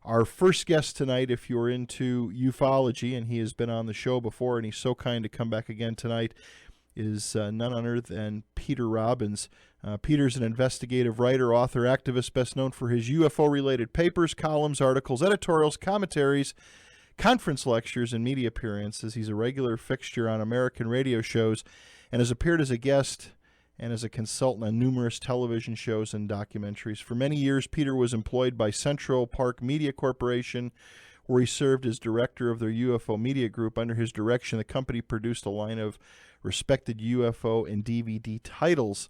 Our first guest tonight, if you're into ufology, and he has been on the show before, and he's so kind to come back again tonight, is none other than Peter Robbins. Peter's an investigative writer, author, activist, best known for his UFO-related papers, columns, articles, editorials, commentaries, conference lectures, and media appearances. He's a regular fixture on American radio shows and has appeared as a guest and as a consultant on numerous television shows and documentaries. For many years, Peter was employed by Central Park Media Corporation, where he served as director of their UFO media group. Under his direction, the company produced a line of respected UFO and DVD titles.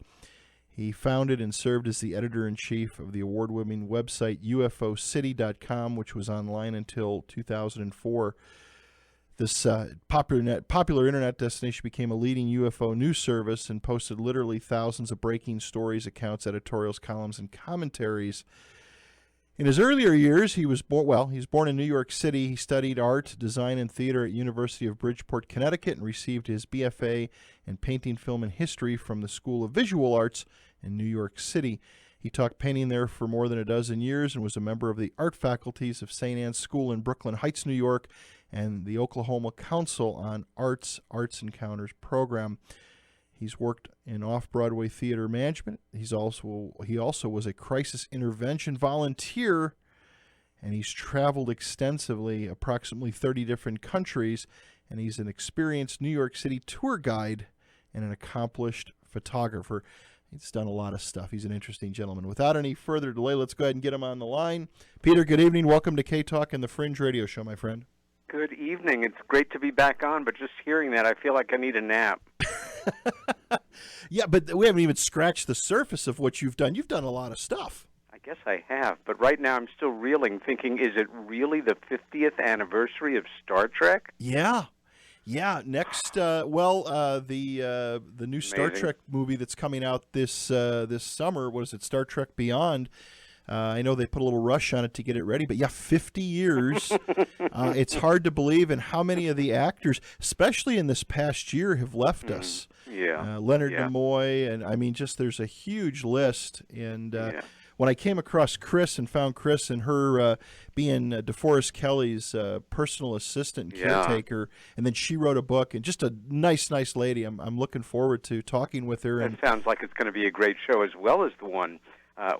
He founded and served as the editor-in-chief of the award-winning website UFOcity.com, which was online until 2004. This popular internet destination became a leading UFO news service and posted literally thousands of breaking stories, accounts, editorials, columns, and commentaries. In his earlier years, he was born in New York City. He studied art, design, and theater at University of Bridgeport, Connecticut, and received his BFA in painting, film, and history from the School of Visual Arts in New York City. He taught painting there for more than a dozen years and was a member of the art faculties of St. Anne's School in Brooklyn Heights, New York, and the Oklahoma Council on Arts Encounters program. He's worked in off-Broadway theater management. He also was a crisis intervention volunteer, and he's traveled extensively, approximately 30 different countries, and he's an experienced New York City tour guide and an accomplished photographer. He's done a lot of stuff. He's an interesting gentleman. Without any further delay, let's go ahead and get him on the line. Peter, good evening. Welcome to K-Talk and the Fringe Radio Show, my friend. Good evening. It's great to be back on, but just hearing that, I feel like I need a nap. Yeah, but we haven't even scratched the surface of what you've done. You've done a lot of stuff. I guess I have, but right now I'm still reeling, thinking, is it really the 50th anniversary of Star Trek? Yeah. Next, the new Star Trek movie that's coming out this summer. What is it? Star Trek Beyond. I know they put a little rush on it to get it ready, but 50 years. It's hard to believe, and how many of the actors, especially in this past year, have left us. Yeah. Leonard Nimoy, and I mean, just there's a huge list. And when I came across Chris and found Chris and her being DeForest Kelly's personal assistant and caretaker, and then she wrote a book, and just a nice lady. I'm looking forward to talking with her. It sounds like it's going to be a great show, as well as the one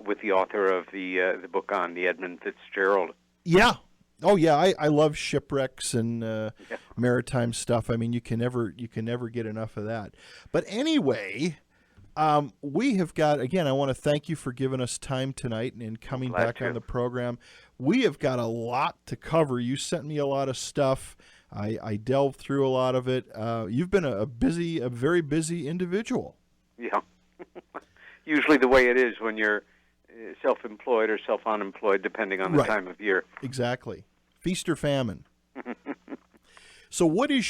with the author of the book on the Edmund Fitzgerald. Yeah. Oh yeah, I love shipwrecks and maritime stuff. I mean, you can never get enough of that. But anyway, we have got, again, I want to thank you for giving us time tonight and coming back on the program. We have got a lot to cover. You sent me a lot of stuff. I delved through a lot of it. You've been a very busy individual. Yeah. Usually the way it is when you're self-employed or self-unemployed, depending on the time of year. Exactly. Feast or famine. So what do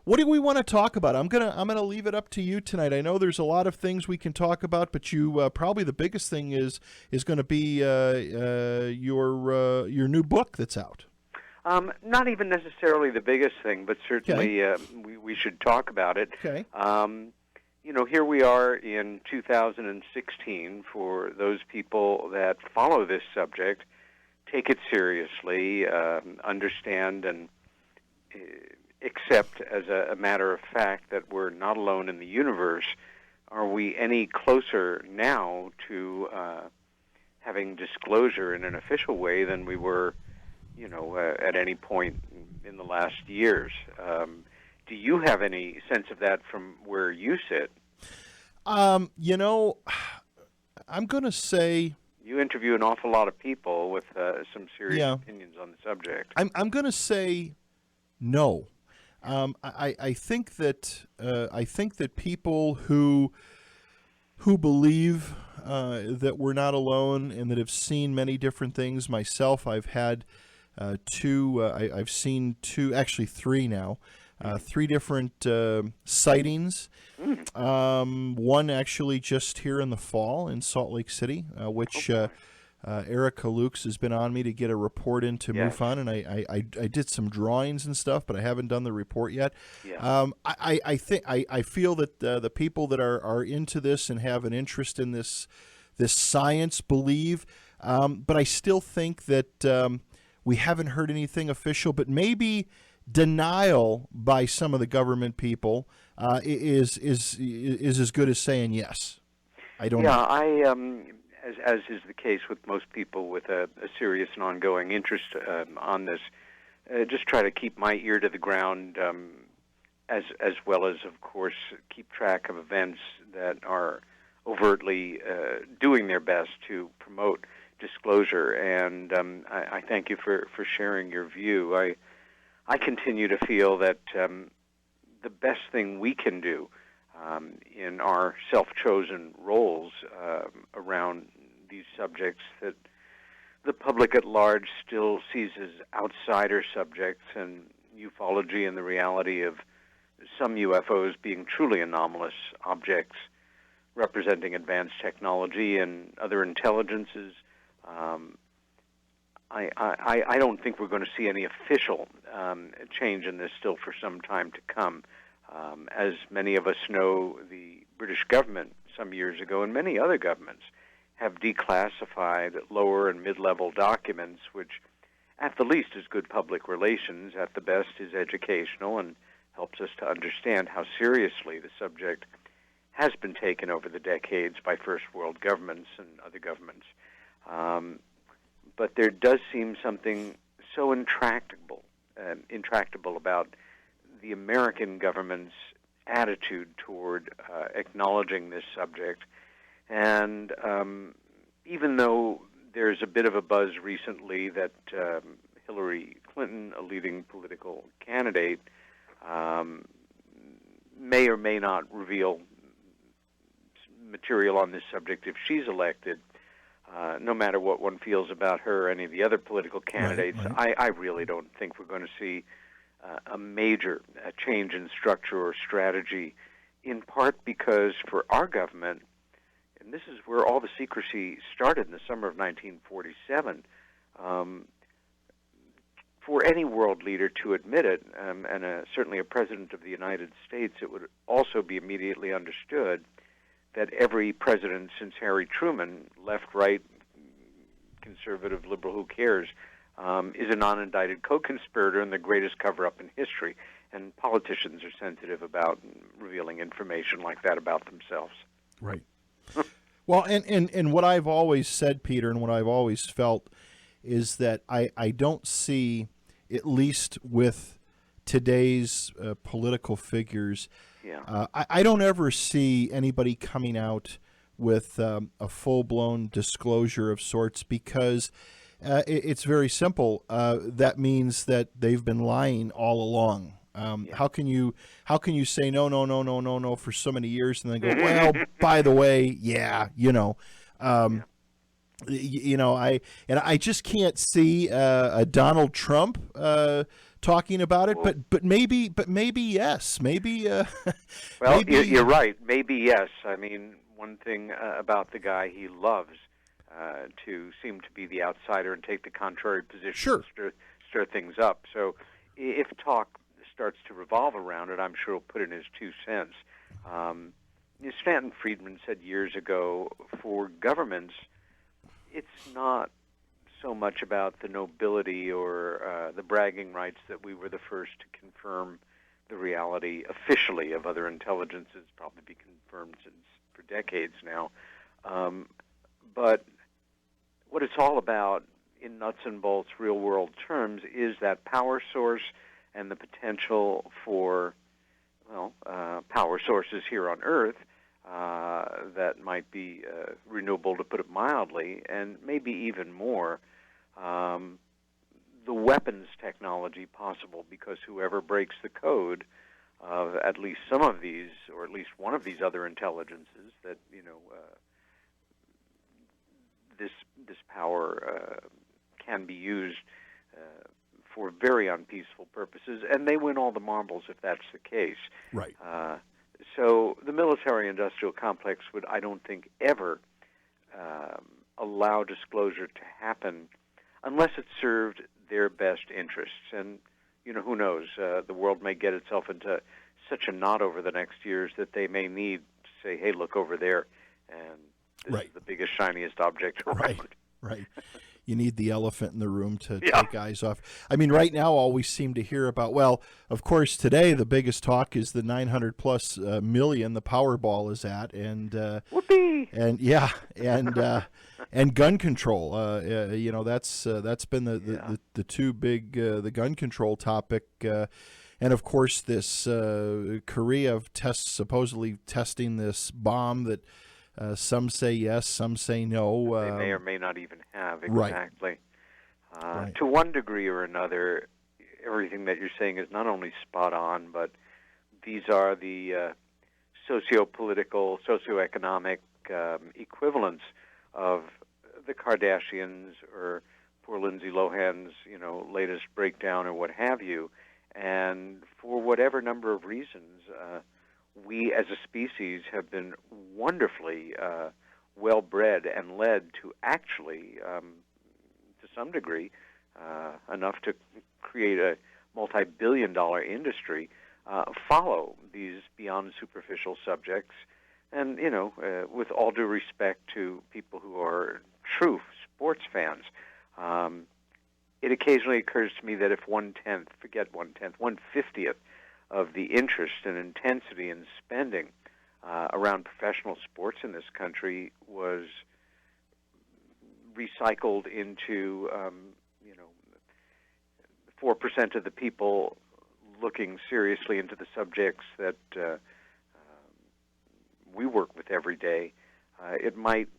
we want to talk about? I'm gonna leave it up to you tonight. I know there's a lot of things we can talk about, but you probably the biggest thing is going to be your new book that's out. Not even necessarily the biggest thing, but certainly we should talk about it. Okay. Here we are in 2016. For those people that follow this subject, take it seriously, understand and accept as a matter of fact that we're not alone in the universe. Are we any closer now to having disclosure in an official way than we were, at any point in the last years? Do you have any sense of that from where you sit? I'm going to say... You interview an awful lot of people with some serious opinions on the subject. I'm going to say no. I think that people who believe that we're not alone and that have seen many different things. Myself, I've had I've seen three now. 3 different sightings. One actually just here in the fall in Salt Lake City, which Erica Lukes has been on me to get a report into MUFON, and I did some drawings and stuff, but I haven't done the report yet. I feel that the people that are into this and have an interest in this science believe, but I still think that We haven't heard anything official, but maybe denial by some of the government people is as good as saying yes. I don't know. Yeah, as is the case with most people with a serious and ongoing interest on this, just try to keep my ear to the ground, as well as, of course, keep track of events that are overtly doing their best to promote disclosure. And I thank you for sharing your view. I continue to feel that the best thing we can do in our self-chosen roles around these subjects that the public at large still sees as outsider subjects, and ufology and the reality of some UFOs being truly anomalous objects representing advanced technology and other intelligences. I don't think we're going to see any official change in this still for some time to come. As many of us know, the British government some years ago, and many other governments, have declassified lower and mid-level documents, which at the least is good public relations, at the best is educational, and helps us to understand how seriously the subject has been taken over the decades by first world governments and other governments. But there does seem something so intractable about the American government's attitude toward acknowledging this subject. And even though there's a bit of a buzz recently that Hillary Clinton, a leading political candidate, may or may not reveal material on this subject if she's elected, no matter what one feels about her or any of the other political candidates, right. I really don't think we're going to see a major change in structure or strategy, in part because for our government, and this is where all the secrecy started in the summer of 1947, for any world leader to admit it, and certainly a president of the United States, it would also be immediately understood that every president since Harry Truman, left, right, conservative, liberal, who cares, is a non-indicted co-conspirator and the greatest cover-up in history. And politicians are sensitive about revealing information like that about themselves. Right. Well, and what I've always said, Peter, and what I've always felt is that I don't see, at least with today's political figures, I don't ever see anybody coming out with a full-blown disclosure of sorts, because it's very simple. That means that they've been lying all along. How can you say no for so many years and then go, well, by the way, I just can't see a Donald Trump talking about it, but maybe yes, maybe. Well, maybe, you're right. Maybe yes. I mean, one thing about the guy, he loves to seem to be the outsider and take the contrary position, sure. and stir things up. So, if talk starts to revolve around it, I'm sure he'll put in his 2 cents. Stanton Friedman said years ago, for governments, it's not so much about the nobility or the bragging rights that we were the first to confirm the reality officially of other intelligences, probably be confirmed for decades now. But what it's all about in nuts and bolts, real-world terms, is that power source and the potential for, power sources here on Earth that might be renewable, to put it mildly, and maybe even more, the weapons technology possible, because whoever breaks the code of at least some of these, or at least one of these other intelligences that, this power can be used for very unpeaceful purposes, and they win all the marbles if that's the case. Right. So the military-industrial complex would, I don't think, ever allow disclosure to happen unless it served their best interests. And, who knows? The world may get itself into such a knot over the next years that they may need to say, hey, look over there, and this right. is the biggest, shiniest object around. Right. you need the elephant in the room to Yeah. take eyes off. I mean, right now, all we seem to hear about, well, of course, today the biggest talk is the 900 plus million the Powerball is at, Whoopee! and gun control. That's been the two big the gun control topic. And of course, this Korea supposedly testing this bomb that some say yes, some say no. They may or may not even have, Right. exactly. Right. To one degree or another, everything that you're saying is not only spot on, but these are the socio-political, socio-economic equivalents of the Kardashians or poor Lindsay Lohan's, latest breakdown or what have you. And for whatever number of reasons, we as a species have been wonderfully well-bred and led to actually, to some degree, enough to create a multi-billion-dollar industry, follow these beyond superficial subjects. And, with all due respect to people who are true sports fans, it occasionally occurs to me that if 1/50th of the interest and intensity and spending around professional sports in this country was recycled into, 4% of the people looking seriously into the subjects that we work with every day, it might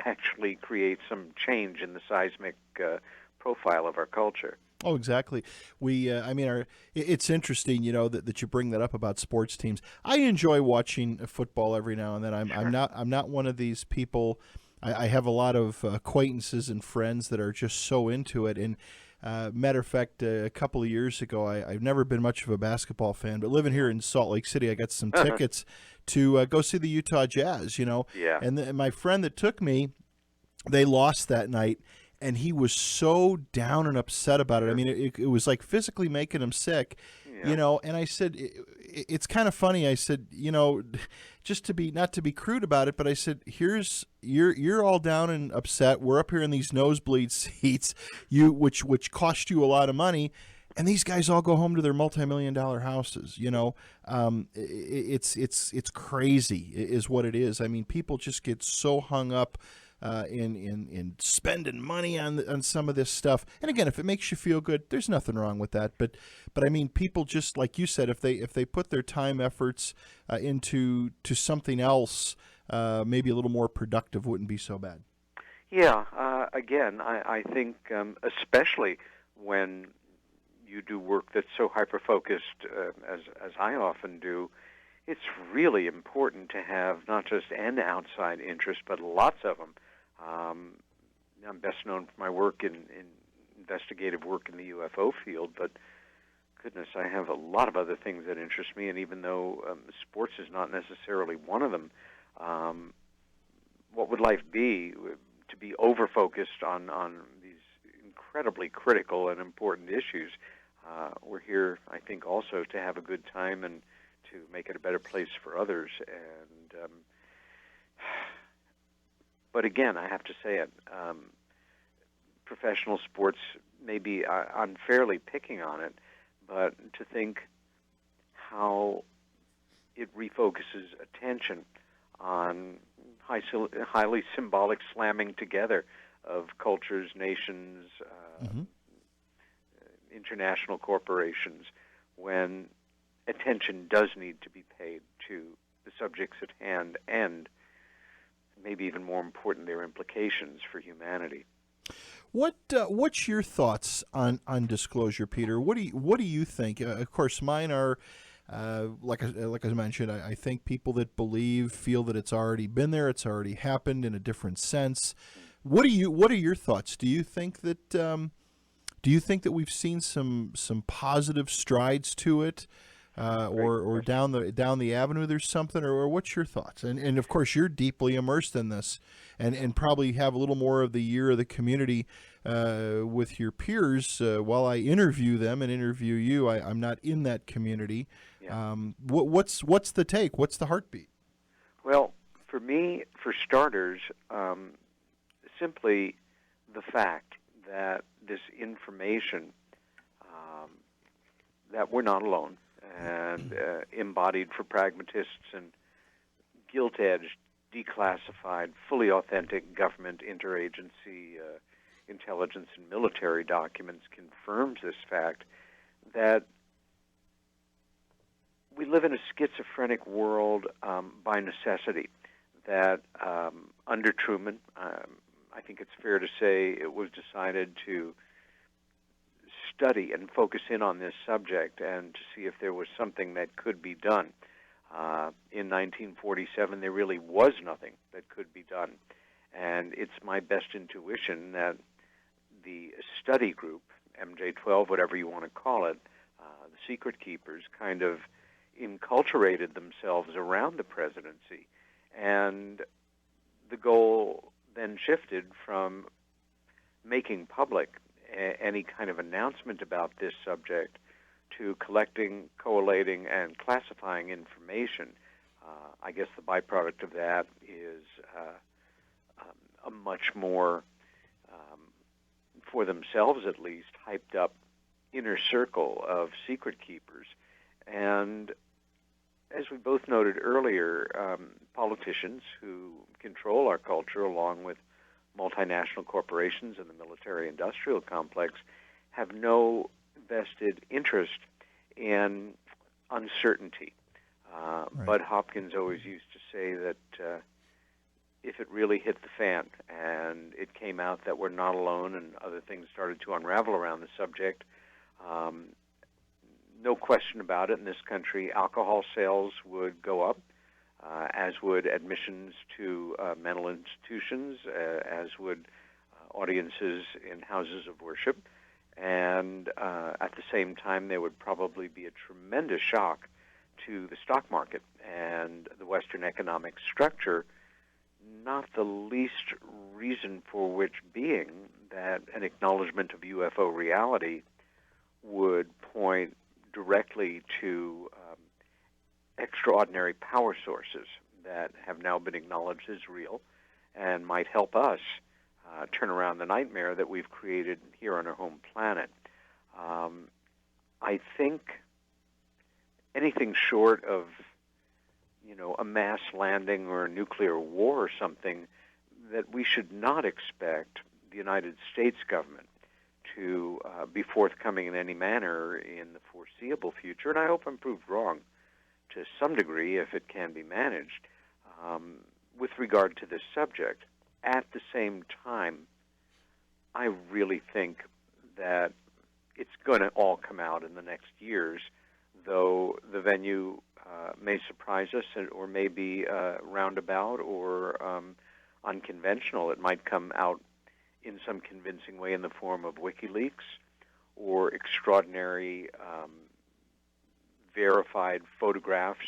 actually create some change in the seismic profile of our culture. Oh, exactly. It's interesting, that you bring that up about sports teams. I enjoy watching football every now and then. I'm not one of these people. I have a lot of acquaintances and friends that are just so into it. And matter of fact, a couple of years ago, I've never been much of a basketball fan, but living here in Salt Lake City, I got some tickets to go see the Utah Jazz. Yeah. And my friend that took me, they lost that night. And he was so down and upset about it. I mean, it was like physically making him sick, Yeah. And I said, it's kind of funny. I said, just not to be crude about it, but I said, you're all down and upset. We're up here in these nosebleed seats, which cost you a lot of money. And these guys all go home to their multi-million-dollar houses. It's crazy is what it is. I mean, people just get so hung up in spending money on some of this stuff. And again, if it makes you feel good, there's nothing wrong with that. But I mean, people just like you said, if they put their time efforts into something else, maybe a little more productive, wouldn't be so bad. Yeah. Again, I think especially when you do work that's so hyper-focused, as I often do, it's really important to have not just an outside interest, but lots of them. I'm best known for my work in investigative work in the UFO field, but goodness, I have a lot of other things that interest me, and even though sports is not necessarily one of them, what would life be to be over-focused on these incredibly critical and important issues? We're here, I think, also to have a good time and to make it a better place for others. And but again, I have to say it, professional sports may be unfairly picking on it, but to think how it refocuses attention on highly symbolic slamming together of cultures, nations, international corporations, when attention does need to be paid to the subjects at hand and maybe even more important, their implications for humanity. What's your thoughts on disclosure, Peter? What do you think? Of course, mine are like I mentioned. I think people that feel that it's already been there, it's already happened in a different sense. What are your thoughts? Do you think that we've seen some positive strides to it? Or down the avenue there's something, or what's your thoughts? And of course you're deeply immersed in this and probably have a little more of the year of the community with your peers while I interview them and interview you. I'm not in that community. Yeah. What's the take? What's the heartbeat? Well, for me, for starters, simply the fact that this information, that we're not alone, and embodied for pragmatists and gilt-edged, declassified, fully authentic government interagency intelligence and military documents confirms this fact that we live in a schizophrenic world by necessity, that under Truman, I think it's fair to say it was decided to study and focus in on this subject and to see if there was something that could be done. In 1947, there really was nothing that could be done. And it's my best intuition that the study group, MJ-12, whatever you want to call it, the secret keepers, kind of enculturated themselves around the presidency. And the goal then shifted from making public any kind of announcement about this subject to collecting, collating, and classifying information. I guess the byproduct of that is a much more, for themselves at least, hyped up inner circle of secret keepers. And as we both noted earlier, politicians who control our culture, along with multinational corporations and the military-industrial complex, have no vested interest in uncertainty. Right. Bud Hopkins always used to say that if it really hit the fan and it came out that we're not alone and other things started to unravel around the subject, no question about it, in this country, alcohol sales would go up, as would admissions to mental institutions, as would audiences in houses of worship. And at the same time, there would probably be a tremendous shock to the stock market and the Western economic structure, not the least reason for which being that an acknowledgement of UFO reality would point directly to extraordinary power sources that have now been acknowledged as real and might help us turn around the nightmare that we've created here on our home planet. I think anything short of, a mass landing or a nuclear war or something, that we should not expect the United States government to be forthcoming in any manner in the foreseeable future. And I hope I'm proved wrong to some degree if it can be managed with regard to this subject. At the same time, I really think that it's going to all come out in the next years, though the venue may surprise us or may be roundabout or unconventional. It might come out in some convincing way in the form of WikiLeaks or extraordinary verified photographs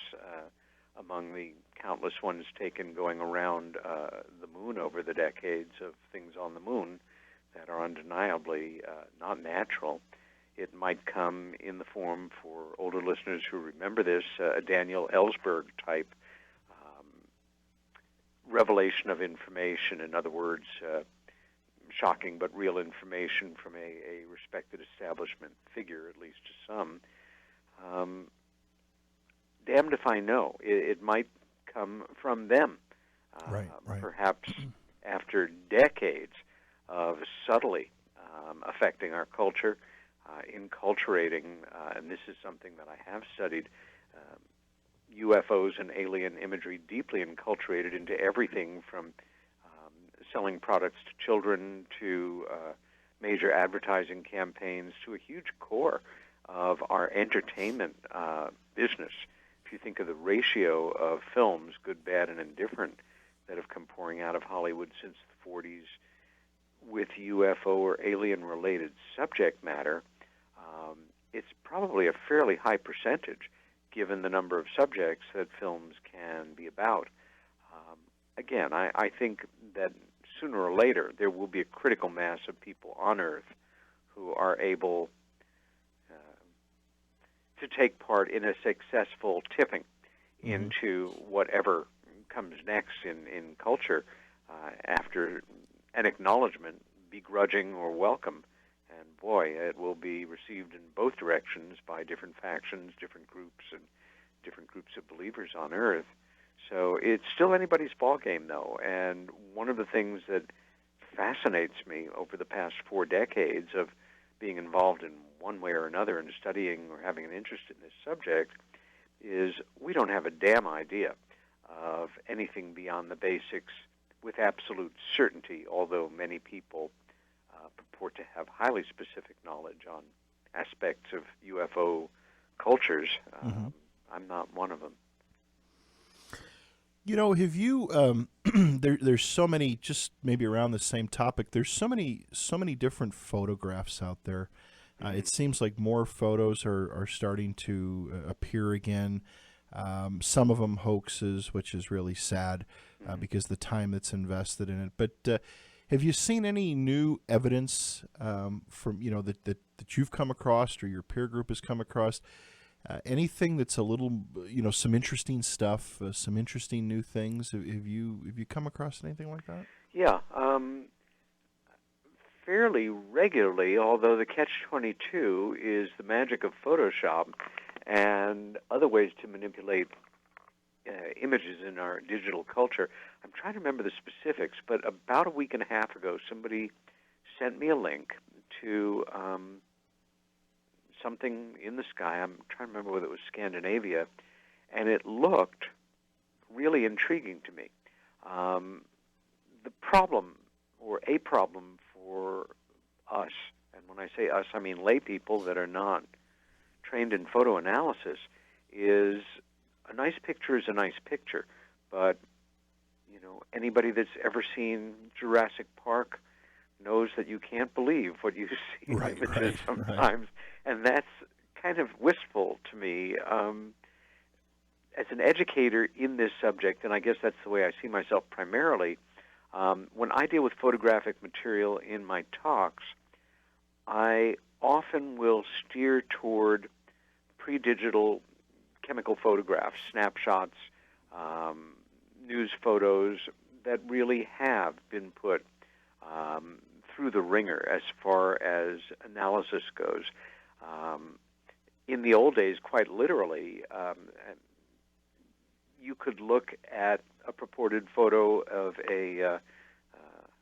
among the countless ones taken going around the moon over the decades of things on the moon that are undeniably not natural. It might come in the form, for older listeners who remember this, a Daniel Ellsberg type revelation of information. In other words, shocking but real information from a respected establishment figure, at least to some. Damned if I know. It might come from them. Right. Perhaps after decades of subtly affecting our culture, enculturating, and this is something that I have studied, UFOs and alien imagery deeply enculturated into everything from selling products to children to major advertising campaigns to a huge core of our entertainment business. If you think of the ratio of films, good, bad, and indifferent, that have come pouring out of Hollywood since the 40s with UFO or alien-related subject matter, it's probably a fairly high percentage given the number of subjects that films can be about. Again, I think that sooner or later there will be a critical mass of people on Earth who are able to take part in a successful tipping into whatever comes next in culture after an acknowledgement begrudging or welcome. And boy, it will be received in both directions by different factions, different groups, and different groups of believers on Earth. So it's still anybody's ballgame, though. And one of the things that fascinates me over the past 4 decades of being involved in one way or another in studying or having an interest in this subject is we don't have a damn idea of anything beyond the basics with absolute certainty, although many people purport to have highly specific knowledge on aspects of UFO cultures. I'm not one of them. You know, have you? There's so many. Just maybe around the same topic. There's so many different photographs out there. It seems like more photos are starting to appear again. Some of them hoaxes, which is really sad because the time that's invested in it. But have you seen any new evidence from that you've come across or your peer group has come across? Anything that's a little, some interesting stuff, some interesting new things. Have you come across anything like that? Yeah, fairly regularly. Although the catch-22 is the magic of Photoshop and other ways to manipulate images in our digital culture. I'm trying to remember the specifics, but about a week and a half ago, somebody sent me a link to something in the sky. I'm trying to remember whether it was Scandinavia, and it looked really intriguing to me. The problem, or a problem for us, and when I say us, I mean lay people that are not trained in photo analysis, is a nice picture is a nice picture, but anybody that's ever seen Jurassic Park knows that you can't believe what you see in images sometimes, and that's kind of wistful to me. As an educator in this subject, and I guess that's the way I see myself primarily, when I deal with photographic material in my talks, I often will steer toward pre-digital chemical photographs, snapshots, news photos that really have been put through the ringer as far as analysis goes. In the old days, quite literally, you could look at a purported photo of a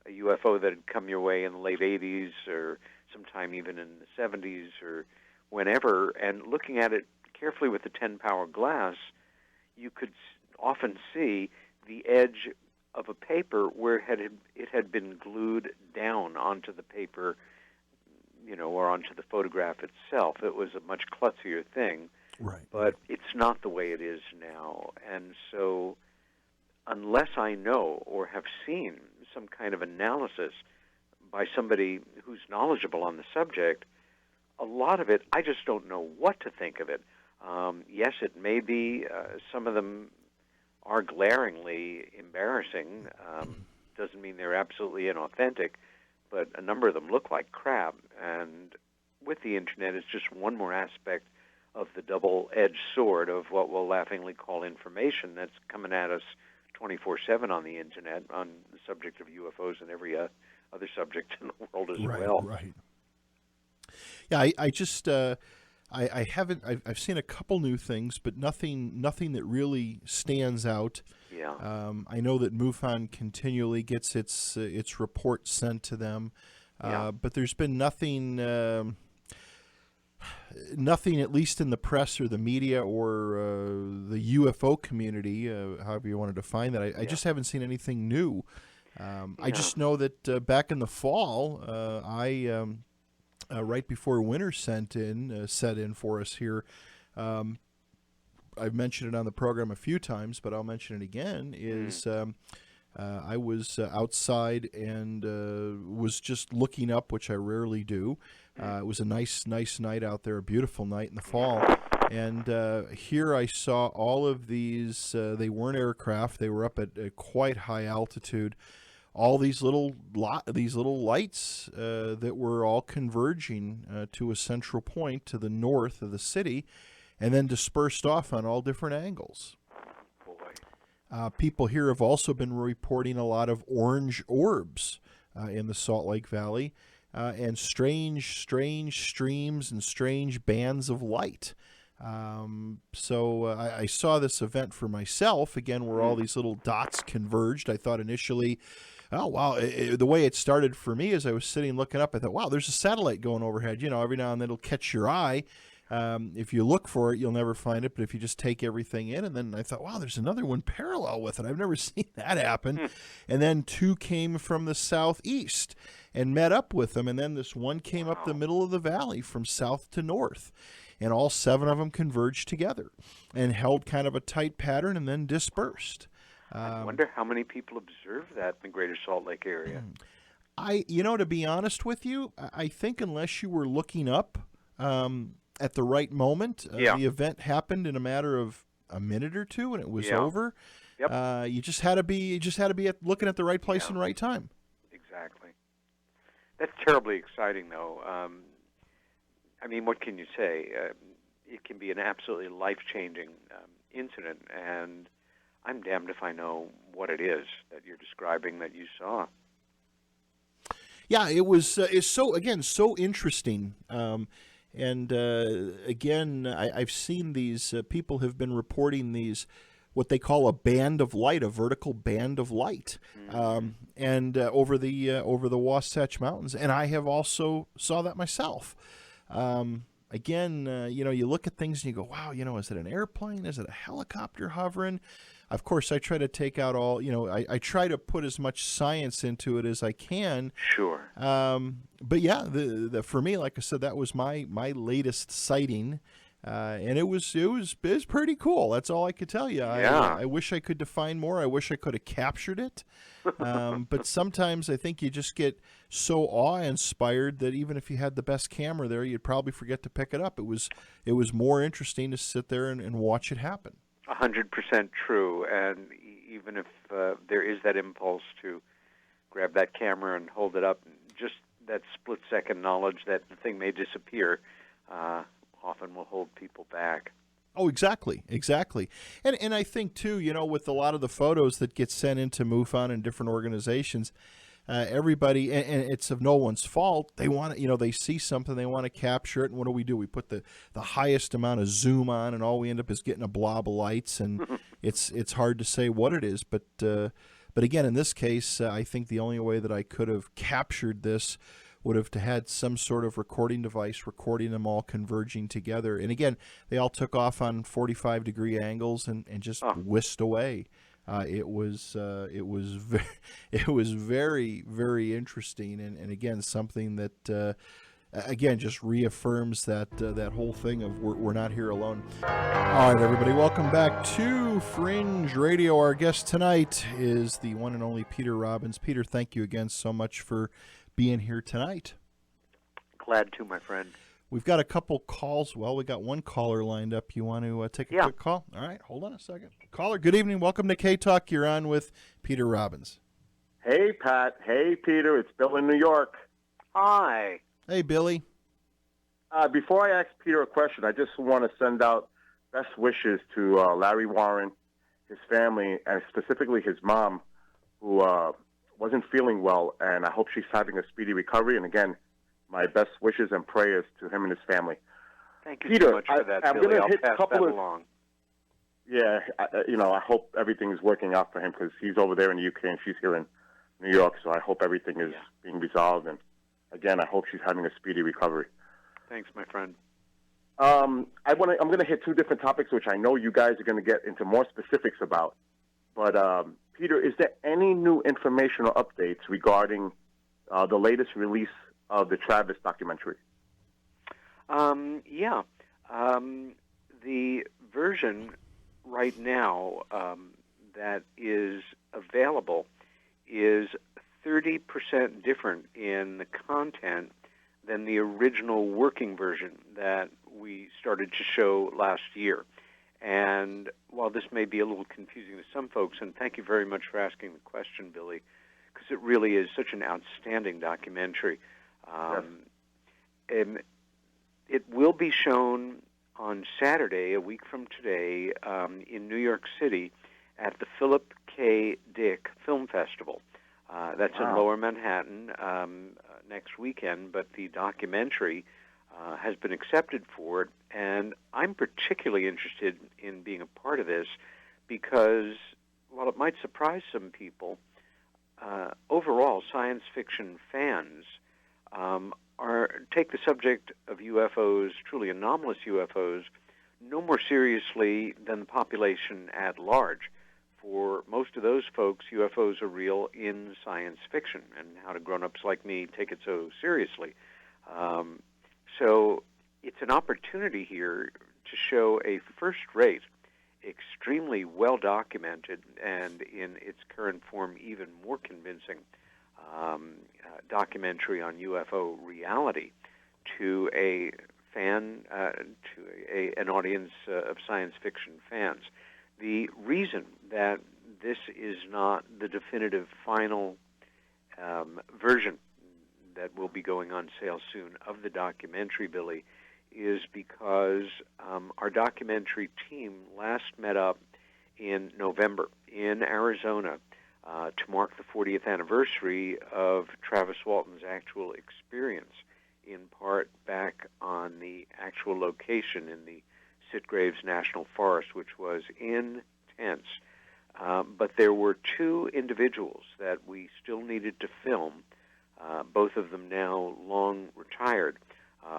UFO that had come your way in the late 80s or sometime even in the 70s or whenever, and looking at it carefully with a 10-power glass, you could often see the edge of a paper where it had been glued down onto the paper, or onto the photograph itself. It was a much klutzier thing, but it's not the way it is now. And so unless I know or have seen some kind of analysis by somebody who's knowledgeable on the subject, a lot of it, I just don't know what to think of it. Yes, it may be, some of them are glaringly embarrassing. Doesn't mean they're absolutely inauthentic, but a number of them look like crap. And with the Internet, it's just one more aspect of the double-edged sword of what we'll laughingly call information that's coming at us 24/7 on the Internet on the subject of UFOs and every other subject in the world as well. Right. Yeah, I just I haven't. I've seen a couple new things, but nothing that really stands out. Yeah. I know that MUFON continually gets its report sent to them, but there's been nothing, at least in the press or the media or the UFO community, however you want to define that. I just haven't seen anything new. I just know that back in the fall, right before winter set in for us here. I've mentioned it on the program a few times, but I'll mention it again, is I was outside and was just looking up, which I rarely do. It was a nice night out there, a beautiful night in the fall. And here I saw all of these, they weren't aircraft, they were up at a quite high altitude, all these little lights that were all converging to a central point to the north of the city, and then dispersed off on all different angles. People here have also been reporting a lot of orange orbs in the Salt Lake Valley, and strange streams and strange bands of light. So I saw this event for myself, again, where all these little dots converged. I thought initially, oh, wow. The way it started for me is I was sitting looking up. I thought, wow, there's a satellite going overhead. You know, every now and then it'll catch your eye. If you look for it, you'll never find it. But if you just take everything in, and then I thought, wow, there's another one parallel with it. I've never seen that happen. And then two came from the southeast and met up with them. And then this one came up the middle of the valley from south to north. And all seven of them converged together and held kind of a tight pattern and then dispersed. I wonder how many people observe that in the greater Salt Lake area. To be honest with you, I think unless you were looking up at the right moment, the event happened in a matter of a minute or two, and it was over. Yep. You just had to be looking at the right place and right time. Exactly. That's terribly exciting, though. I mean, what can you say? It can be an absolutely life-changing incident, and I'm damned if I know what it is that you're describing that you saw. Yeah, it was. It's so interesting. Again, I've seen these people have been reporting these, what they call a band of light, a vertical band of light, and over the Wasatch Mountains, and I have also saw that myself. Again, you look at things and you go, wow, is it an airplane? Is it a helicopter hovering? Of course, I try to take out all, I try to put as much science into it as I can. Sure. But yeah, for me, like I said, that was my laytest sighting. And it was pretty cool. That's all I could tell you. Yeah. I wish I could define more. I wish I could have captured it. But sometimes I think you just get so awe-inspired that even if you had the best camera there, you'd probably forget to pick it up. It was more interesting to sit there and watch it happen. 100% true. And even if there is that impulse to grab that camera and hold it up, just that split-second knowledge that the thing may disappear often will hold people back. Oh, exactly. And I think, too, with a lot of the photos that get sent into MUFON and different organizations, everybody, and it's of no one's fault, they want to, they see something, they want to capture it, and what do? We put the highest amount of zoom on, and all we end up is getting a blob of lights, and it's hard to say what it is, but again, in this case, I think the only way that I could have captured this would have had some sort of recording device recording them all converging together. And again, they all took off on 45-degree angles and just whisked away. It was very, very interesting, and again, something that again just reaffirms that whole thing of we're not here alone. All right, everybody, welcome back to Fringe Radio. Our guest tonight is the one and only Peter Robbins. Peter, thank you again so much for being here tonight. Glad to, my friend. We've got a couple calls. Well, we got one caller lined up. You want to take a quick call? All right, hold on a second. Caller, good evening. Welcome to K-Talk. You're on with Peter Robbins. Hey, Pat. Hey, Peter. It's Bill in New York. Hi. Hey, Billy. Before I ask Peter a question, I just want to send out best wishes to Larry Warren, his family, and specifically his mom, who wasn't feeling well, and I hope she's having a speedy recovery. And again, my best wishes and prayers to him and his family. Thank you Peter, so much for that, I'm Billy. going to I'll hit a pass couple that of along. Yeah, I hope everything's working out for him because he's over there in the UK and she's here in New York. So I hope everything is being resolved. And again, I hope she's having a speedy recovery. Thanks, my friend. I'm going to hit two different topics, which I know you guys are going to get into more specifics about. But Peter, is there any new information or updates regarding the latest release of the Travis documentary? The version right now that is available is 30% different in the content than the original working version that we started to show last year. And while this may be a little confusing to some folks, and thank you very much for asking the question, Billy, because it really is such an outstanding documentary. And it will be shown on Saturday, a week from today, in New York City at the Philip K. Dick Film Festival. That's in Wow. Lower Manhattan next weekend, but the documentary has been accepted for it, and I'm particularly interested in being a part of this because, while it might surprise some people, overall science fiction fans take the subject of UFOs, truly anomalous UFOs, no more seriously than the population at large. For most of those folks, UFOs are real in science fiction, and how do grown-ups like me take it so seriously? So it's an opportunity here to show a first-rate, extremely well-documented, and in its current form even more convincing documentary on UFO reality to a fan, an audience of science fiction fans. The reason that this is not the definitive final version that will be going on sale soon of the documentary, Billy, is because our documentary team last met up in November in Arizona to mark the 40th anniversary of Travis Walton's actual experience, in part back on the actual location in the Sitgraves National Forest, which was intense. But there were two individuals that we still needed to film, both of them now long retired.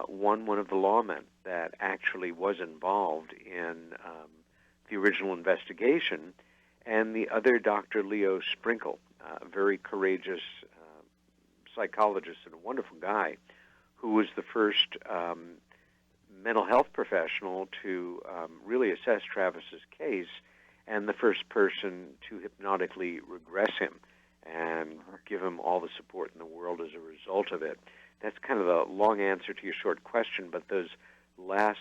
One of the lawmen that actually was involved in the original investigation, and the other, Dr. Leo Sprinkle, a very courageous psychologist and a wonderful guy, who was the first mental health professional to really assess Travis's case, and the first person to hypnotically regress him and give him all the support in the world as a result of it. That's kind of the long answer to your short question, but those last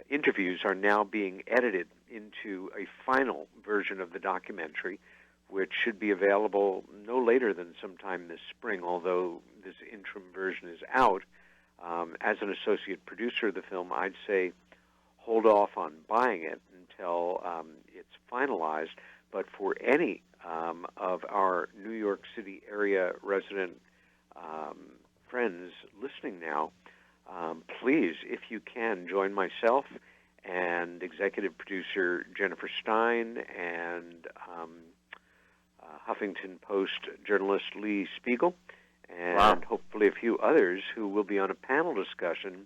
interviews are now being edited into a final version of the documentary, which should be available no later than sometime this spring, although this interim version is out. As an associate producer of the film, I'd say hold off on buying it until it's finalized. But for any of our New York City area resident friends listening now, please, if you can, join myself and executive producer Jennifer Stein and Huffington Post journalist Lee Spiegel, and hopefully a few others who will be on a panel discussion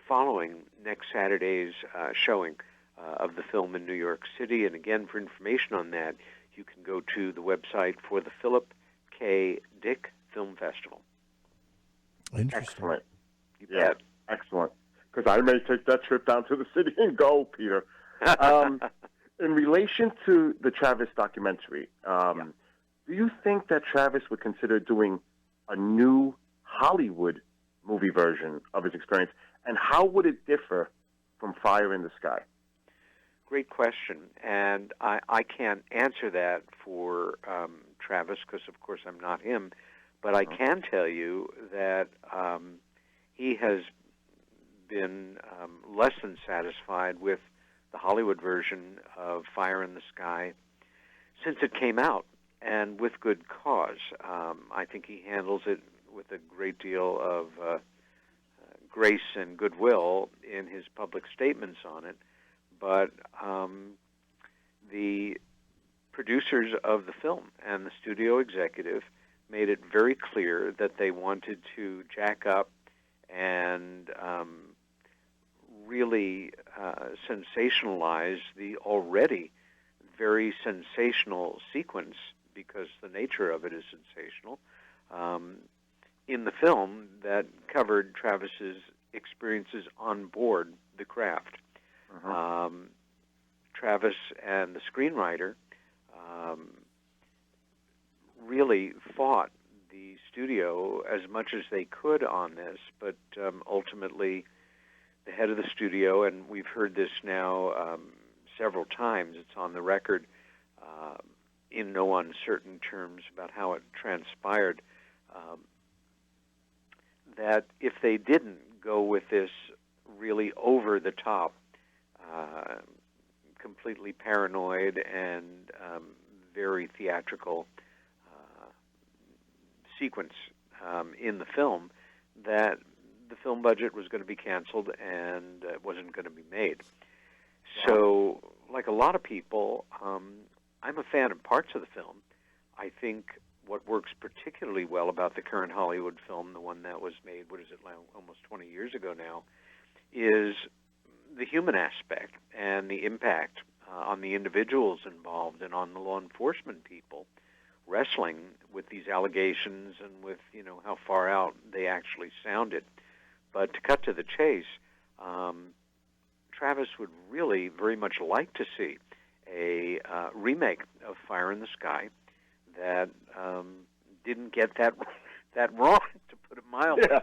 following next Saturday's showing of the film in New York City. And again, for information on that, you can go to the website for the Philip K. Dick Film Festival. Interesting. Excellent. You Yeah, bet. excellent. Because I may take that trip down to the city and go, Peter. In relation to the Travis documentary, do you think that Travis would consider doing a new Hollywood movie version of his experience? And how would it differ from Fire in the Sky? Great question. And I can't answer that for Travis because, of course, I'm not him. But I can tell you that he has been less than satisfied with the Hollywood version of Fire in the Sky since it came out, and with good cause. I think he handles it with a great deal of grace and goodwill in his public statements on it. But the producers of the film and the studio executive made it very clear that they wanted to jack up and really sensationalize the already very sensational sequence, because the nature of it is sensational, in the film that covered Travis's experiences on board the craft. Travis and the screenwriter really fought the studio as much as they could on this, but ultimately the head of the studio, and we've heard this now several times, it's on the record in no uncertain terms about how it transpired, that if they didn't go with this really over-the-top, completely paranoid and very theatrical sequence in the film, that the film budget was going to be canceled and wasn't going to be made. So, like a lot of people, I'm a fan of parts of the film. I think what works particularly well about the current Hollywood film, the one that was made, almost 20 years ago now, is the human aspect and the impact on the individuals involved and on the law enforcement people wrestling with these allegations and with, how far out they actually sounded. But to cut to the chase, Travis would really very much like to see a remake of Fire in the Sky that didn't get that wrong, to put it mildly. Yeah.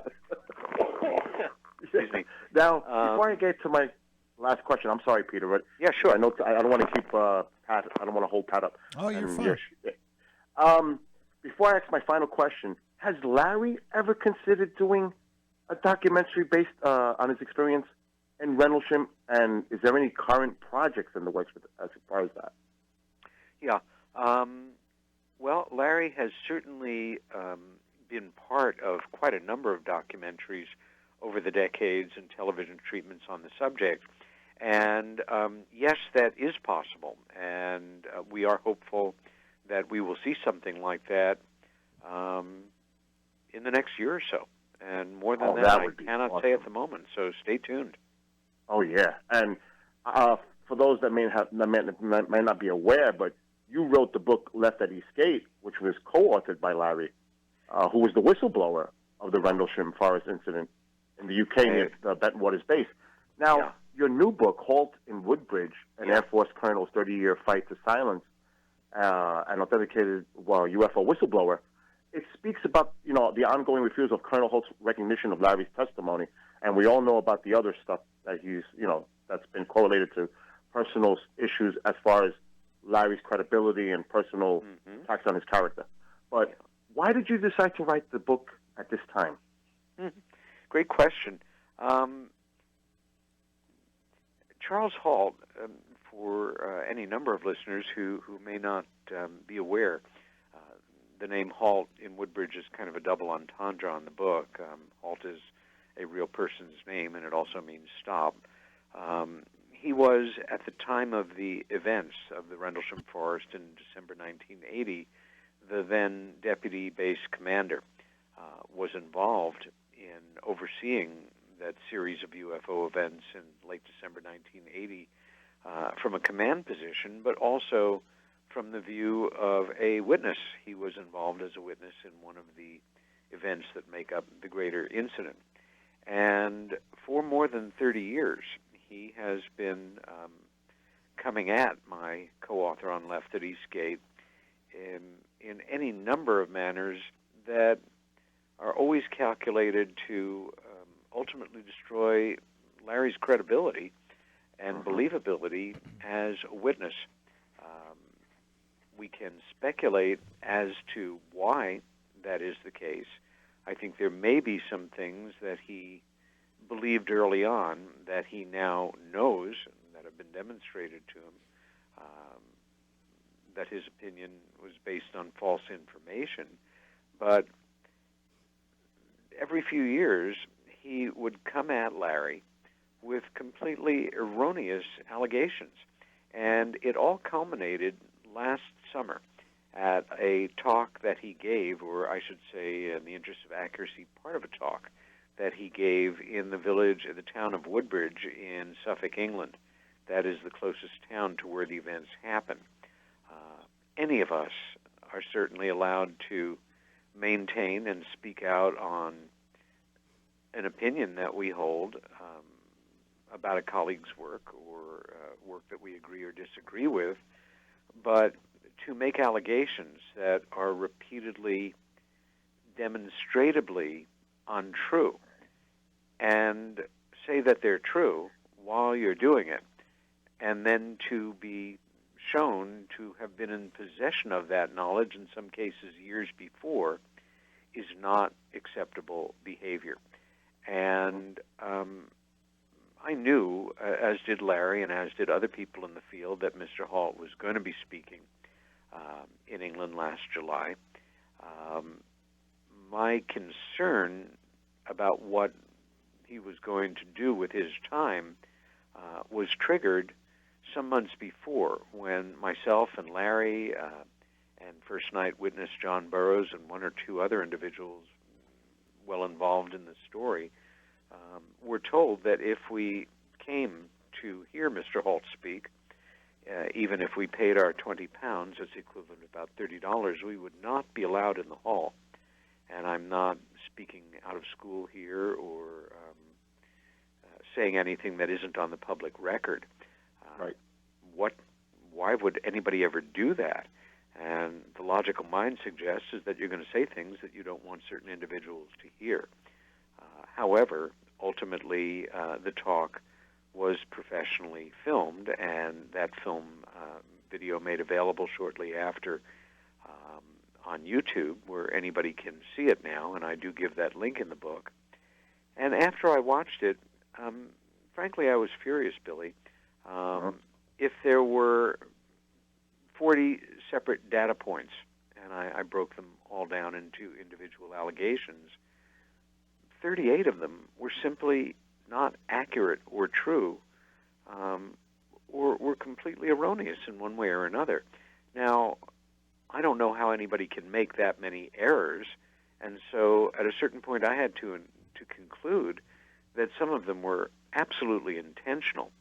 Excuse me. Now, before I get to my last question, I'm sorry, Peter, but yeah, sure. I know I don't want to keep Pat. I don't want to hold Pat up. Oh, you're fine. Before I ask my final question, has Larry ever considered doing a documentary based on his experience in Rendlesham? And is there any current projects in the works as far as that? Yeah. Well, Larry has certainly been part of quite a number of documentaries over the decades and television treatments on the subject. And yes, that is possible. And we are hopeful that we will see something like that in the next year or so. And more than that I cannot say at the moment. So stay tuned. Oh, yeah. And for those that may not be aware, but you wrote the book Left at Eastgate, which was co-authored by Larry, who was the whistleblower of the Rendlesham Forest incident in the UK near the Bentwaters base. Now, your new book, Halt in Woodbridge, an Air Force colonel's 30-year fight to silence an authenticated UFO whistleblower, it speaks about, the ongoing refusal of Colonel Holt's recognition of Larry's testimony. And we all know about the other stuff that he's, that's been correlated to personal issues as far as Larry's credibility and personal attacks on his character. But why did you decide to write the book at this time? Great question. Charles Halt, for any number of listeners who may not be aware, the name Halt in Woodbridge is kind of a double entendre on the book. Halt is a real person's name, and it also means stop. He was, at the time of the events of the Rendlesham Forest in December 1980, the then deputy base commander, was involved in overseeing that series of UFO events in late December 1980 from a command position, but also from the view of a witness. He was involved as a witness in one of the events that make up the greater incident. And for more than 30 years, he has been coming at my co-author on Left at Eastgate in any number of manners that are always calculated to ultimately destroy Larry's credibility and believability as a witness. We can speculate as to why that is the case. I think there may be some things that he believed early on that he now knows, that have been demonstrated to him, that his opinion was based on false information. But every few years, he would come at Larry with completely erroneous allegations. And it all culminated last summer at a talk that he gave, or I should say, in the interest of accuracy, part of a talk that he gave in the town of Woodbridge in Suffolk, England. That is the closest town to where the events happen. Any of us are certainly allowed to maintain and speak out on an opinion that we hold about a colleague's work or work that we agree or disagree with, but to make allegations that are repeatedly, demonstrably untrue and say that they're true while you're doing it, and then to be shown to have been in possession of that knowledge, in some cases years before, is not acceptable behavior. And I knew, as did Larry and as did other people in the field, that Mr. Halt was going to be speaking in England last July. My concern about what he was going to do with his time was triggered some months before, when myself and Larry and first night witness John Burroughs and one or two other individuals well involved in the story were told that if we came to hear Mr. Holt speak, even if we paid our £20, that's equivalent to about $30, we would not be allowed in the hall. And I'm not speaking out of school here or saying anything that isn't on the public record. Right. Why would anybody ever do that? And the logical mind suggests is that you're going to say things that you don't want certain individuals to hear. However, ultimately, the talk was professionally filmed, and that film video made available shortly after on YouTube, where anybody can see it now, and I do give that link in the book. And after I watched it, frankly, I was furious, Billy. If there were 40 separate data points, and I broke them all down into individual allegations, 38 of them were simply not accurate or true, or were completely erroneous in one way or another. Now, I don't know how anybody can make that many errors, and so at a certain point I had to conclude that some of them were absolutely intentional.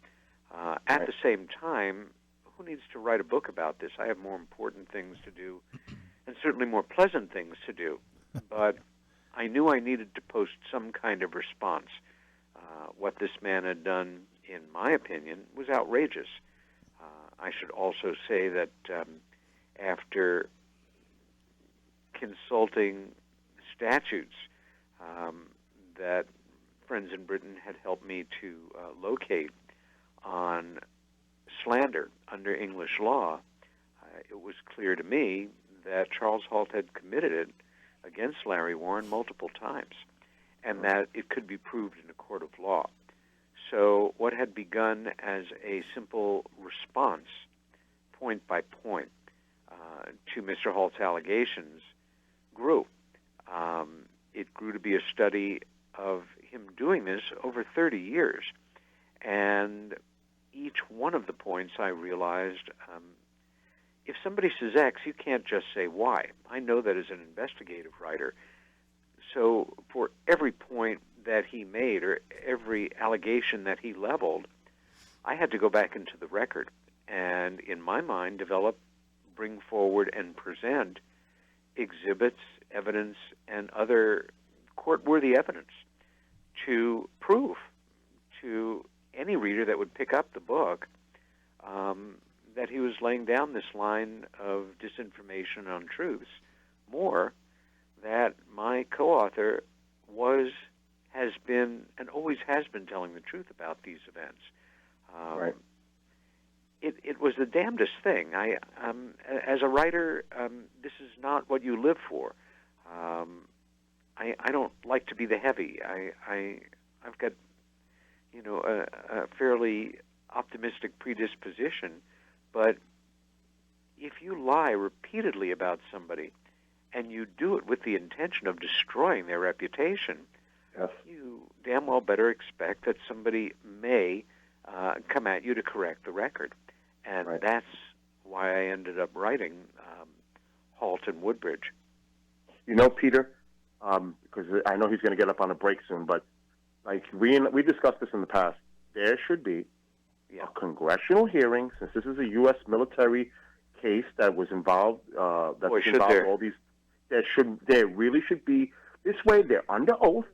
At the same time, who needs to write a book about this? I have more important things to do, and certainly more pleasant things to do. But I knew I needed to post some kind of response. What this man had done, in my opinion, was outrageous. I should also say that after consulting statutes that friends in Britain had helped me to locate on slander under English law, it was clear to me that Charles Holt had committed it against Larry Warren multiple times, and that it could be proved in a court of law. So what had begun as a simple response, point by point, to Mr. Holt's allegations grew. It grew to be a study of him doing this over 30 years. And each one of the points I realized, if somebody says X, you can't just say Y. I know that as an investigative writer. So for every point that he made or every allegation that he leveled, I had to go back into the record and, in my mind, bring forward and present exhibits, evidence, and other court-worthy evidence to prove to any reader that would pick up the book that he was laying down this line of disinformation and untruths. More, that my co-author has been, and always has been, telling the truth about these events. Right. It was the damnedest thing. As a writer, this is not what you live for. I don't like to be the heavy. I've got, a fairly optimistic predisposition, but if you lie repeatedly about somebody and you do it with the intention of destroying their reputation, yes, you damn well better expect that somebody may come at you to correct the record. And right. That's why I ended up writing Holt and Woodbridge. Peter, because I know he's going to get up on a break soon, but like we discussed this in the past, there should be a congressional hearing, since this is a U.S. military case that was involved. All these. There really should be. This way, they're under oath.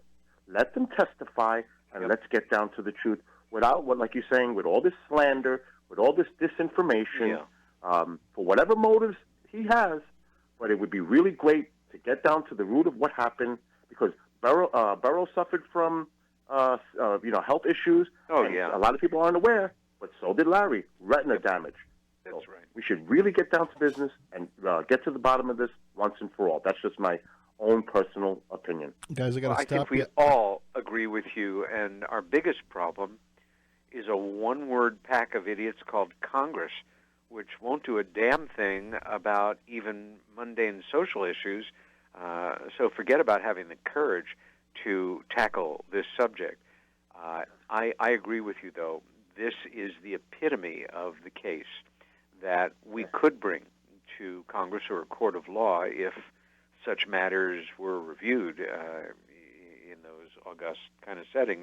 Let them testify, and let's get down to the truth without like you're saying, with all this slander, with all this disinformation, for whatever motives he has. But it would be really great to get down to the root of what happened, because Burroughs suffered from health issues. A lot of people aren't aware, but so did Larry. Retina damage. That's right. We should really get down to business and get to the bottom of this once and for all. That's just my own personal opinion. Guys, I got to stop. I think we all agree with you, and our biggest problem is a one-word pack of idiots called Congress, which won't do a damn thing about even mundane social issues. So forget about having the courage to tackle this subject. I agree with you, though. This is the epitome of the case that we could bring to Congress or a court of law if such matters were reviewed in those august kind of settings.